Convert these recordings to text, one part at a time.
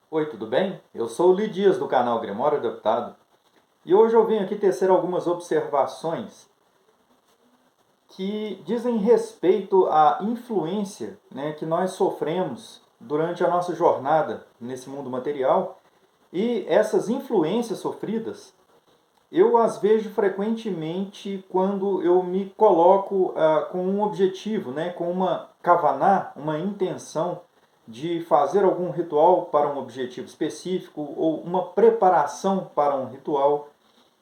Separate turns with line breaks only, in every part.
Oi, tudo bem? Eu sou o Li Dias do canal Grimório Adaptado e hoje eu vim aqui tecer algumas observações que dizem respeito à influência, que nós sofremos durante a nossa jornada nesse mundo material e essas influências sofridas eu as vejo frequentemente quando eu me coloco com um objetivo, com uma kavaná, uma intenção de fazer algum ritual para um objetivo específico ou uma preparação para um ritual.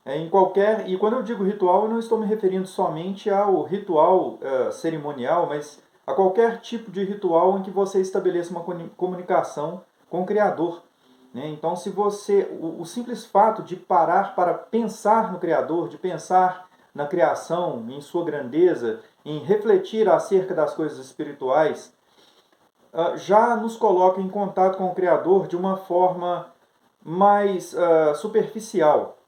Em qualquer, e quando eu digo ritual, eu não estou me referindo somente ao ritual cerimonial, mas a qualquer tipo de ritual em que você estabeleça uma comunicação com o Criador. Então, se você, o simples fato de parar para pensar no Criador, de pensar na criação, em sua grandeza, em refletir acerca das coisas espirituais, já nos coloca em contato com o Criador de uma forma mais superficial.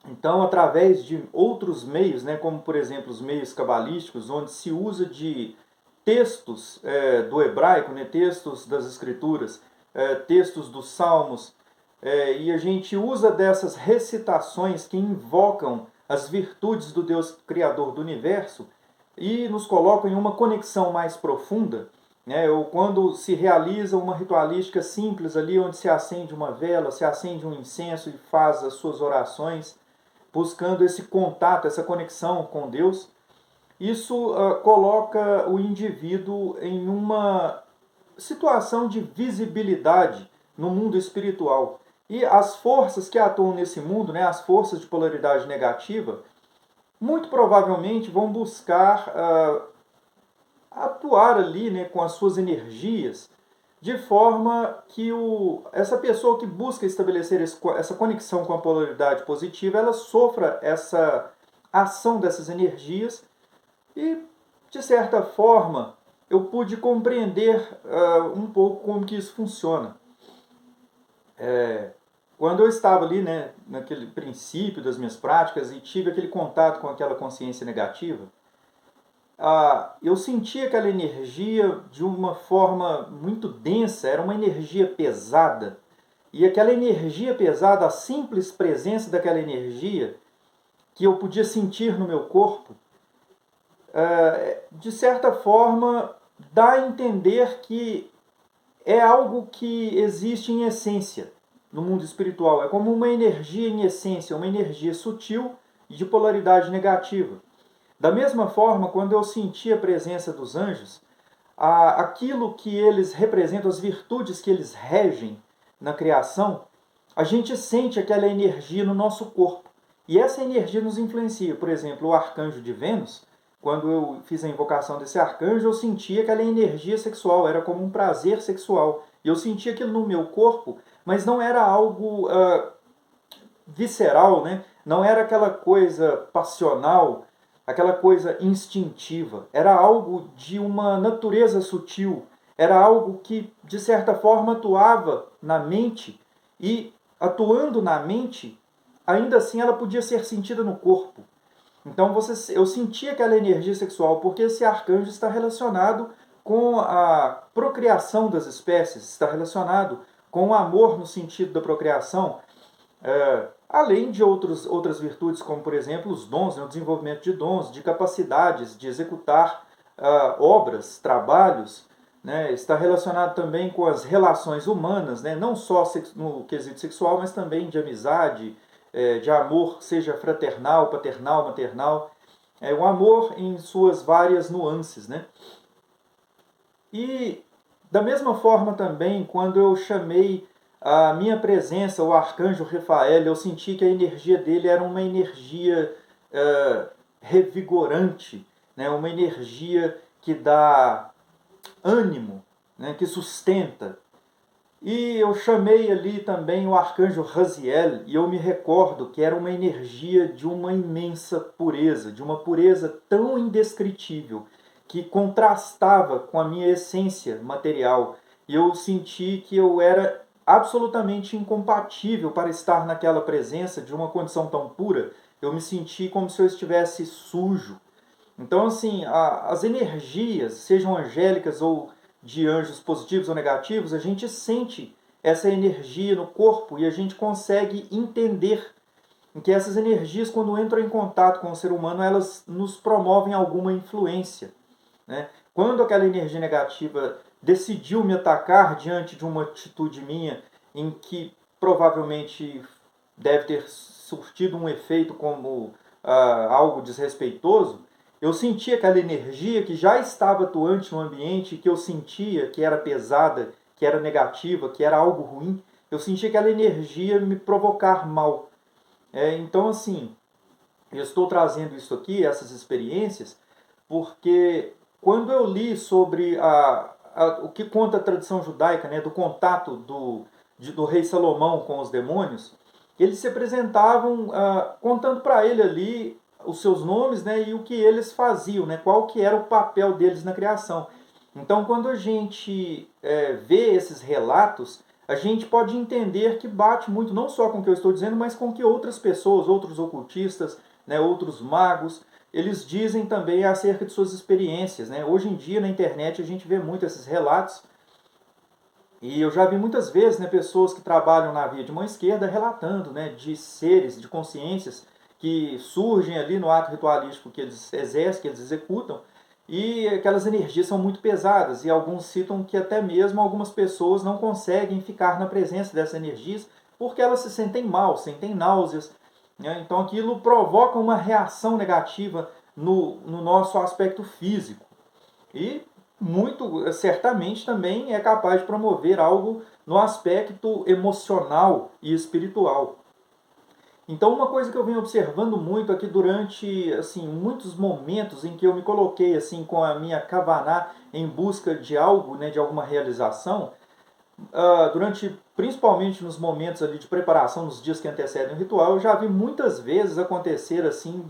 Então, através de outros meios, como por exemplo os meios cabalísticos, onde se usa de textos do hebraico, textos das escrituras, textos dos salmos, e a gente usa dessas recitações que invocam as virtudes do Deus Criador do Universo e nos colocam em uma conexão mais profunda, ou quando se realiza uma ritualística simples ali, onde se acende uma vela, se acende um incenso e faz as suas orações, buscando esse contato, essa conexão com Deus, isso coloca o indivíduo em uma situação de visibilidade no mundo espiritual. E as forças que atuam nesse mundo, as forças de polaridade negativa, muito provavelmente vão buscar atuar ali com as suas energias de forma que essa pessoa que busca estabelecer essa conexão com a polaridade positiva, ela sofra essa ação dessas energias e, de certa forma, eu pude compreender um pouco como que isso funciona. Quando eu estava ali, naquele princípio das minhas práticas e tive aquele contato com aquela consciência negativa, eu sentia aquela energia de uma forma muito densa, era uma energia pesada. E aquela energia pesada, a simples presença daquela energia que eu podia sentir no meu corpo, de certa forma, dá a entender que é algo que existe em essência no mundo espiritual. É como uma energia em essência, uma energia sutil e de polaridade negativa. Da mesma forma, quando eu senti a presença dos anjos, aquilo que eles representam, as virtudes que eles regem na criação, a gente sente aquela energia no nosso corpo. E essa energia nos influencia. Por exemplo, o arcanjo de Vênus, quando eu fiz a invocação desse arcanjo, eu sentia aquela energia sexual, era como um prazer sexual. E eu sentia aquilo no meu corpo, mas não era algo visceral, não era aquela coisa passional, aquela coisa instintiva. Era algo de uma natureza sutil, era algo que, de certa forma, atuava na mente e, atuando na mente, ainda assim ela podia ser sentida no corpo. Então eu sentia aquela energia sexual, porque esse arcanjo está relacionado com a procriação das espécies, está relacionado com o amor no sentido da procriação, além de outras virtudes, como por exemplo os dons, o desenvolvimento de dons, de capacidades de executar obras, trabalhos, está relacionado também com as relações humanas, não só no quesito sexual, mas também de amizade, de amor, seja fraternal, paternal, maternal, o amor em suas várias nuances. E da mesma forma também, quando eu chamei a minha presença, o arcanjo Rafael, eu senti que a energia dele era uma energia revigorante, uma energia que dá ânimo, que sustenta. E eu chamei ali também o arcanjo Raziel, e eu me recordo que era uma energia de uma imensa pureza, de uma pureza tão indescritível, que contrastava com a minha essência material. E eu senti que eu era absolutamente incompatível para estar naquela presença de uma condição tão pura. Eu me senti como se eu estivesse sujo. Então, assim, as energias, sejam angélicas ou de anjos positivos ou negativos, a gente sente essa energia no corpo e a gente consegue entender que essas energias, quando entram em contato com o ser humano, elas nos promovem alguma influência, né? Quando aquela energia negativa decidiu me atacar diante de uma atitude minha em que provavelmente deve ter surtido um efeito como algo desrespeitoso, eu sentia aquela energia que já estava atuante no ambiente, que eu sentia que era pesada, que era negativa, que era algo ruim, eu sentia aquela energia me provocar mal. Então, assim, eu estou trazendo isso aqui, essas experiências, porque quando eu li sobre o que conta a tradição judaica, né, do contato do rei Salomão com os demônios, eles se apresentavam contando para ele ali os seus nomes, né, e o que eles faziam, né, qual que era o papel deles na criação. Então, quando a gente vê esses relatos, a gente pode entender que bate muito não só com o que eu estou dizendo, mas com o que outras pessoas, outros ocultistas, né, outros magos, eles dizem também acerca de suas experiências, né? Hoje em dia na internet a gente vê muito esses relatos e eu já vi muitas vezes, né, pessoas que trabalham na via de mão esquerda relatando, né, de seres, de consciências que surgem ali no ato ritualístico que eles exercem, que eles executam, e aquelas energias são muito pesadas, e alguns citam que até mesmo algumas pessoas não conseguem ficar na presença dessas energias porque elas se sentem mal, sentem náuseas, né? Então aquilo provoca uma reação negativa no nosso aspecto físico. E muito certamente também é capaz de promover algo no aspecto emocional e espiritual. Então uma coisa que eu venho observando muito aqui durante assim muitos momentos em que eu me coloquei assim com a minha kavaná em busca de algo, né, de alguma realização, durante principalmente nos momentos ali de preparação, nos dias que antecedem o ritual, eu já vi muitas vezes acontecer assim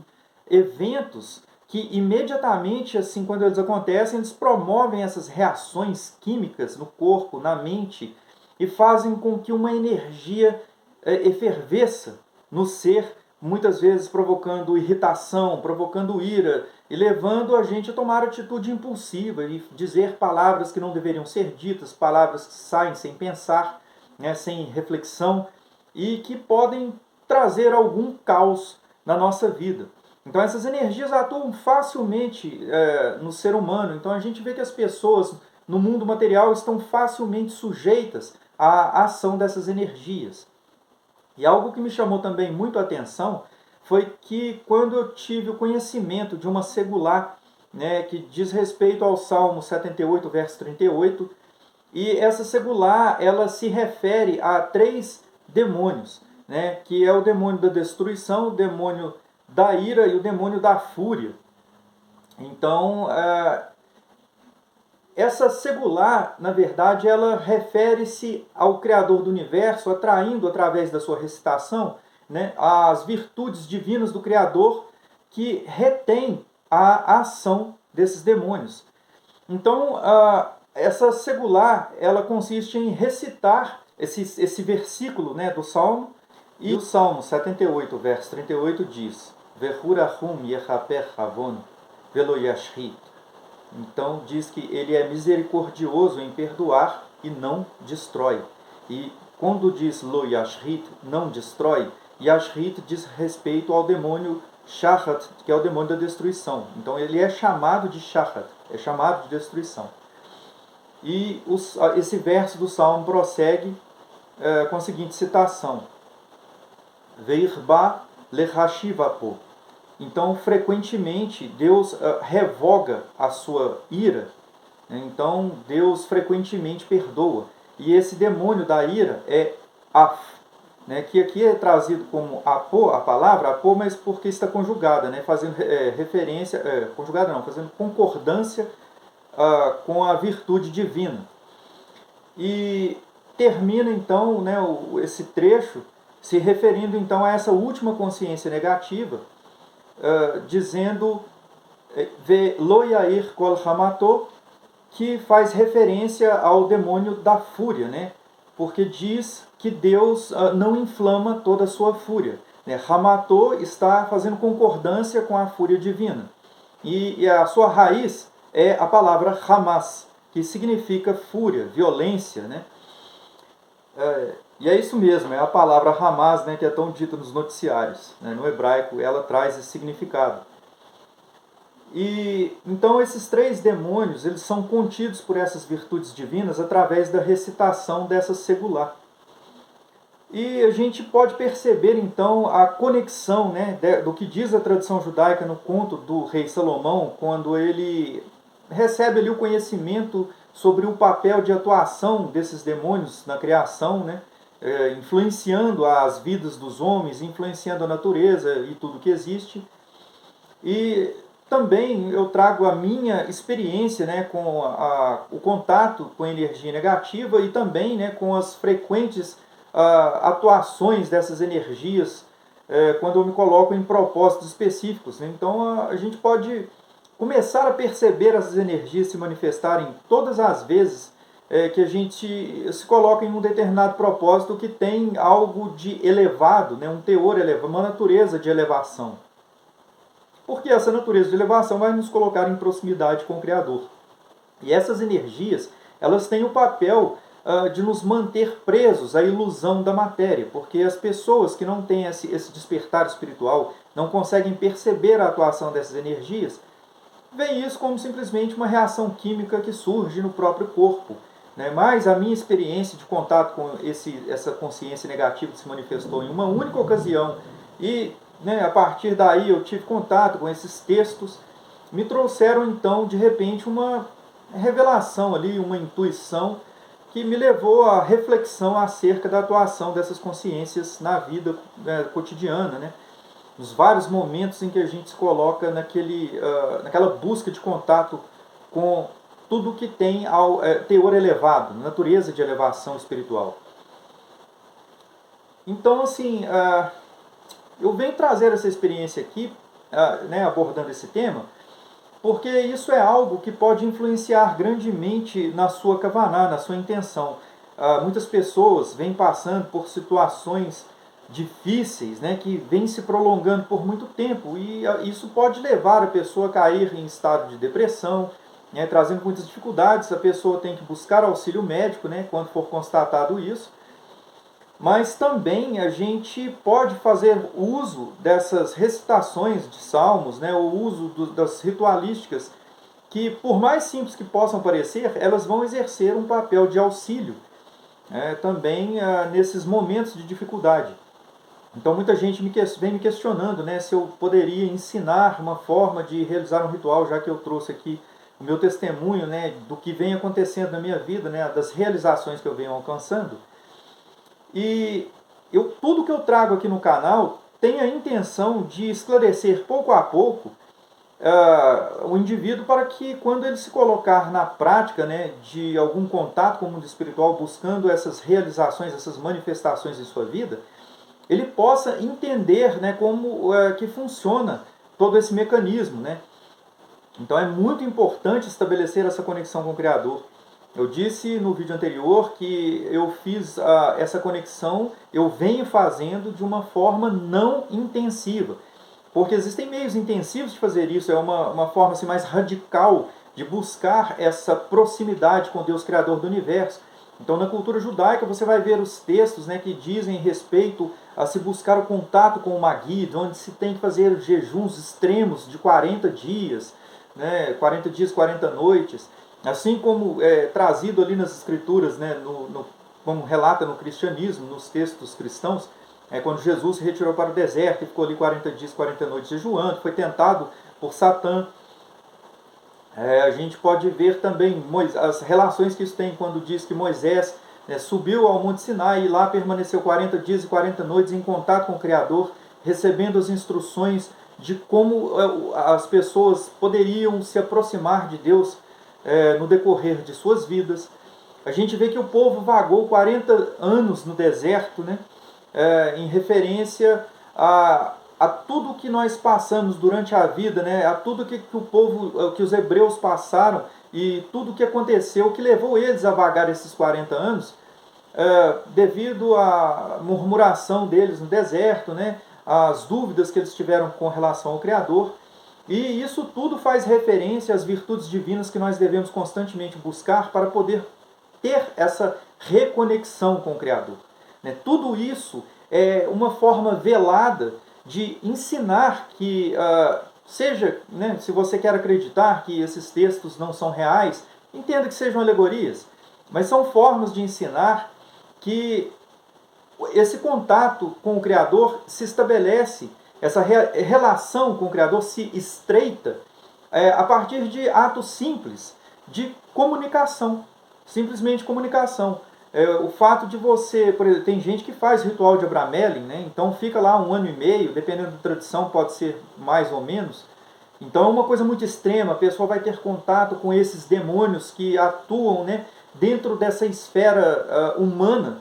eventos que imediatamente assim quando eles acontecem, eles promovem essas reações químicas no corpo, na mente e fazem com que uma energia efervesça no ser, muitas vezes provocando irritação, provocando ira e levando a gente a tomar atitude impulsiva e dizer palavras que não deveriam ser ditas, palavras que saem sem pensar, né, sem reflexão e que podem trazer algum caos na nossa vida. Então essas energias atuam facilmente no ser humano. Então a gente vê que as pessoas no mundo material estão facilmente sujeitas à ação dessas energias. E algo que me chamou também muito a atenção foi que quando eu tive o conhecimento de uma segular, né, que diz respeito ao Salmo 78, verso 38, e essa segular ela se refere a 3 demônios, né, que é o demônio da destruição, o demônio da ira e o demônio da fúria. Então, essa segular, na verdade, ela refere-se ao Criador do Universo, atraindo, através da sua recitação, né, as virtudes divinas do Criador que retém a ação desses demônios. Então, essa segular, ela consiste em recitar esse versículo, né, do Salmo, e o Salmo 78, verso 38 diz: Vehurahum yechaper havon velo yashrit. Então diz que ele é misericordioso em perdoar e não destrói. E quando diz lo yashrit, não destrói, yashrit diz respeito ao demônio Shachat, que é o demônio da destruição. Então ele é chamado de Shachat, é chamado de destruição. E esse verso do Salmo prossegue com a seguinte citação: Veirba lehashivapo. Então, frequentemente, Deus revoga a sua ira. Né? Então, Deus frequentemente perdoa. E esse demônio da ira é Af, né? Que aqui é trazido como Apo, a palavra Apo, mas porque está conjugada, né? Fazendo referência, conjugada não, fazendo concordância com a virtude divina. E termina então, né, esse trecho se referindo então a essa última consciência negativa, dizendo Ve lo yair kol hamato, que faz referência ao demônio da fúria, né? Porque diz que Deus não inflama toda a sua fúria. Né? Hamato está fazendo concordância com a fúria divina. E a sua raiz é a palavra Hamas, que significa fúria, violência, né? E é isso mesmo, é a palavra Hamas, né, que é tão dita nos noticiários. Né, no hebraico, ela traz esse significado. E então esses três demônios, eles são contidos por essas virtudes divinas através da recitação dessa segular. E a gente pode perceber então a conexão, né, do que diz a tradição judaica no conto do rei Salomão, quando ele recebe ali o conhecimento sobre o papel de atuação desses demônios na criação, né, influenciando as vidas dos homens, influenciando a natureza e tudo que existe. E também eu trago a minha experiência, né, com o contato com a energia negativa e também, né, com as frequentes atuações dessas energias quando eu me coloco em propósitos específicos. Né? Então a gente pode começar a perceber essas energias se manifestarem todas as vezes que a gente se coloca em um determinado propósito que tem algo de elevado, né, um teor elevado, uma natureza de elevação. Porque essa natureza de elevação vai nos colocar em proximidade com o Criador. E essas energias, elas têm o papel de nos manter presos à ilusão da matéria, porque as pessoas que não têm esse despertar espiritual, não conseguem perceber a atuação dessas energias, veem isso como simplesmente uma reação química que surge no próprio corpo. Né? Mas a minha experiência de contato com essa consciência negativa que se manifestou em uma única ocasião e né, a partir daí eu tive contato com esses textos, me trouxeram então de repente uma revelação ali, uma intuição que me levou à reflexão acerca da atuação dessas consciências na vida cotidiana, né? Nos vários momentos em que a gente se coloca naquela busca de contato com tudo que tem teor elevado, natureza de elevação espiritual. Então, assim, eu venho trazer essa experiência aqui, né, abordando esse tema, porque isso é algo que pode influenciar grandemente na sua kavaná, na sua intenção. Muitas pessoas vêm passando por situações difíceis, né, que vêm se prolongando por muito tempo, e isso pode levar a pessoa a cair em estado de depressão, né, trazendo muitas dificuldades. A pessoa tem que buscar auxílio médico, né, quando for constatado isso. Mas também a gente pode fazer uso dessas recitações de salmos, né, o uso das ritualísticas, que por mais simples que possam parecer, elas vão exercer um papel de auxílio também nesses momentos de dificuldade. Então muita gente vem me questionando, né, se eu poderia ensinar uma forma de realizar um ritual, já que eu trouxe aqui o meu testemunho, né, do que vem acontecendo na minha vida, né, das realizações que eu venho alcançando. E tudo que eu trago aqui no canal tem a intenção de esclarecer pouco a pouco o indivíduo para que quando ele se colocar na prática, né, de algum contato com o mundo espiritual, buscando essas realizações, essas manifestações em sua vida, ele possa entender, né, como que funciona todo esse mecanismo. Né? Então é muito importante estabelecer essa conexão com o Criador. Eu disse no vídeo anterior que eu fiz essa conexão, eu venho fazendo de uma forma não intensiva. Porque existem meios intensivos de fazer isso, é uma forma assim, mais radical de buscar essa proximidade com Deus Criador do Universo. Então na cultura judaica você vai ver os textos, né, que dizem respeito a se buscar o contato com o Magid, onde se tem que fazer jejuns extremos de 40 dias, né, 40 dias, 40 noites. Assim como trazido ali nas escrituras, né, como relata no cristianismo, nos textos cristãos, quando Jesus se retirou para o deserto e ficou ali 40 dias, 40 noites jejuando, foi tentado por Satã. A gente pode ver também as relações que isso tem quando diz que Moisés subiu ao Monte Sinai e lá permaneceu 40 dias e 40 noites em contato com o Criador, recebendo as instruções de como as pessoas poderiam se aproximar de Deus no decorrer de suas vidas. A gente vê que o povo vagou 40 anos no deserto, né, em referência a tudo que nós passamos durante a vida, né, a tudo que os hebreus passaram e tudo que aconteceu, que levou eles a vagar esses 40 anos, devido à murmuração deles no deserto, né, as dúvidas que eles tiveram com relação ao Criador. E isso tudo faz referência às virtudes divinas que nós devemos constantemente buscar para poder ter essa reconexão com o Criador. Né? Tudo isso é uma forma velada de ensinar que, seja, né, se você quer acreditar que esses textos não são reais, entenda que sejam alegorias, mas são formas de ensinar que esse contato com o Criador se estabelece, essa relação com o Criador se estreita a partir de atos simples de comunicação, simplesmente comunicação. O fato de você, por exemplo, tem gente que faz ritual de Abramelin, né? Então fica lá 1 ano e meio, dependendo da tradição, pode ser mais ou menos. Então é uma coisa muito extrema, a pessoa vai ter contato com esses demônios que atuam, né, dentro dessa esfera humana,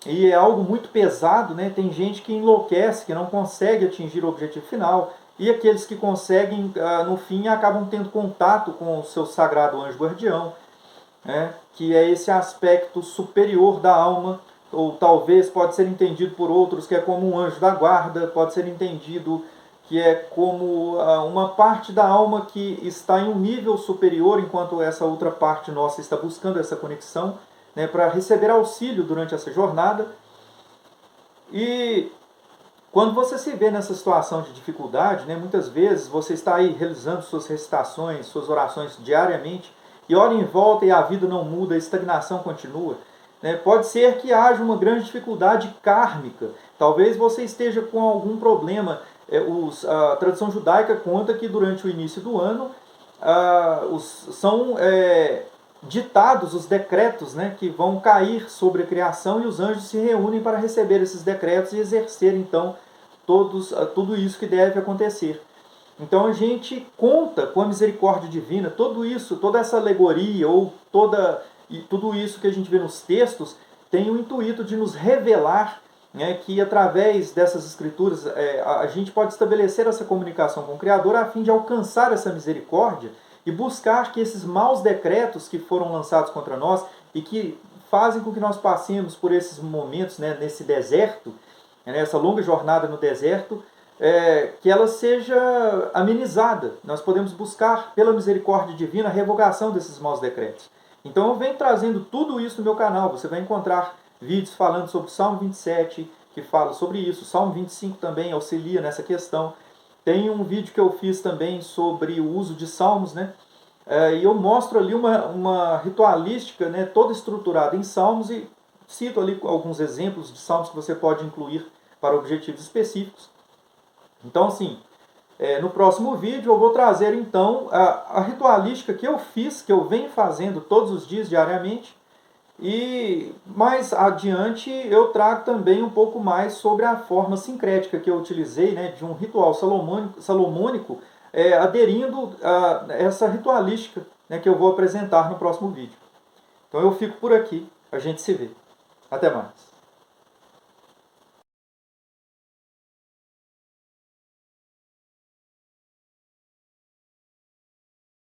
e é algo muito pesado, né? Tem gente que enlouquece, que não consegue atingir o objetivo final, e aqueles que conseguem, no fim, acabam tendo contato com o seu sagrado anjo guardião, né? Que é esse aspecto superior da alma, ou talvez pode ser entendido por outros que é como um anjo da guarda, pode ser entendido que é como uma parte da alma que está em um nível superior, enquanto essa outra parte nossa está buscando essa conexão, né, para receber auxílio durante essa jornada. E quando você se vê nessa situação de dificuldade, né, muitas vezes você está aí realizando suas recitações, suas orações diariamente, e olha em volta e a vida não muda, a estagnação continua. Né? Pode ser que haja uma grande dificuldade kármica. Talvez você esteja com algum problema. A tradição judaica conta que durante o início do ano são ditados os decretos, né, que vão cair sobre a criação, e os anjos se reúnem para receber esses decretos e exercer então tudo isso que deve acontecer. Então a gente conta com a misericórdia divina, tudo isso, toda essa alegoria ou tudo isso que a gente vê nos textos tem o intuito de nos revelar, né, que através dessas escrituras a gente pode estabelecer essa comunicação com o Criador a fim de alcançar essa misericórdia e buscar que esses maus decretos que foram lançados contra nós e que fazem com que nós passemos por esses momentos, né, nesse deserto, nessa longa jornada no deserto, que ela seja amenizada. Nós podemos buscar, pela misericórdia divina, a revogação desses maus decretos. Então eu venho trazendo tudo isso no meu canal. Você vai encontrar vídeos falando sobre o Salmo 27, que fala sobre isso. O Salmo 25 também auxilia nessa questão. Tem um vídeo que eu fiz também sobre o uso de salmos, né? E eu mostro ali uma ritualística, né, toda estruturada em salmos, e cito ali alguns exemplos de salmos que você pode incluir para objetivos específicos. Então, assim, no próximo vídeo eu vou trazer então a ritualística que eu fiz, que eu venho fazendo todos os dias, diariamente, e mais adiante eu trago também um pouco mais sobre a forma sincrética que eu utilizei, né, de um ritual salomônico, aderindo a essa ritualística, né, que eu vou apresentar no próximo vídeo. Então eu fico por aqui, a gente se vê. Até mais.